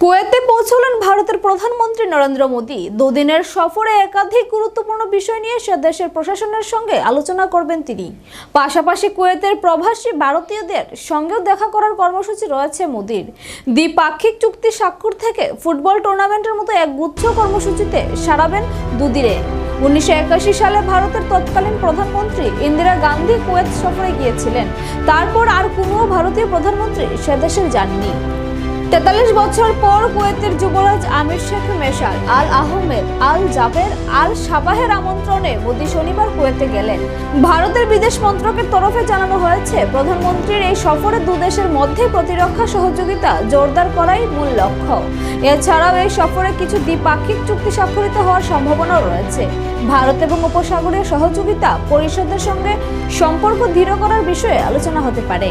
কুয়েতে পৌঁছলেন ভারতের প্রধানমন্ত্রী নরেন্দ্র মোদী। দুদিনের সফরে একাধিক গুরুত্বপূর্ণ বিষয় নিয়ে সে দেশের প্রশাসনের সঙ্গে আলোচনা করবেন তিনি। পাশাপাশি কুয়েতের প্রবাসী ভারতীয়দের সঙ্গেও দেখা করার কর্মসূচি রয়েছে মোদীর। দ্বিপাক্ষিক চুক্তি স্বাক্ষর থেকে ফুটবল টুর্নামেন্টের মতো এক গুচ্ছ কর্মসূচিতে সাড়াবেন দুদিনে। 1981 সালে ভারতের তৎকালীন প্রধানমন্ত্রী ইন্দিরা গান্ধী কুয়েত সফরে গিয়েছিলেন। তারপর আর কোনো ভারতীয় প্রধানমন্ত্রী সে দেশে যাননি। 43 বছর পর কুয়েতের যুবরাজ আমির শেখ মেশাল আল আহমেদ আল জাবের আল সাবাহের আমন্ত্রণে মোদী শনিবার কুয়েতে গেলেন। ভারতের বিদেশ মন্ত্রকের তরফে জানানো হয়েছে, প্রধানমন্ত্রীর এই সফরে দুদেশের মধ্যে প্রতিরক্ষা সহযোগিতা জোরদার করাই মূল লক্ষ্য। এছাড়াও এই সফরে কিছু দ্বিপাক্ষিক চুক্তি স্বাক্ষরিত হওয়ার সম্ভাবনাও রয়েছে। ভারত এবং উপসাগরীয় সহযোগিতা পরিষদের সঙ্গে সম্পর্ক দৃঢ় করার বিষয়ে আলোচনা হতে পারে।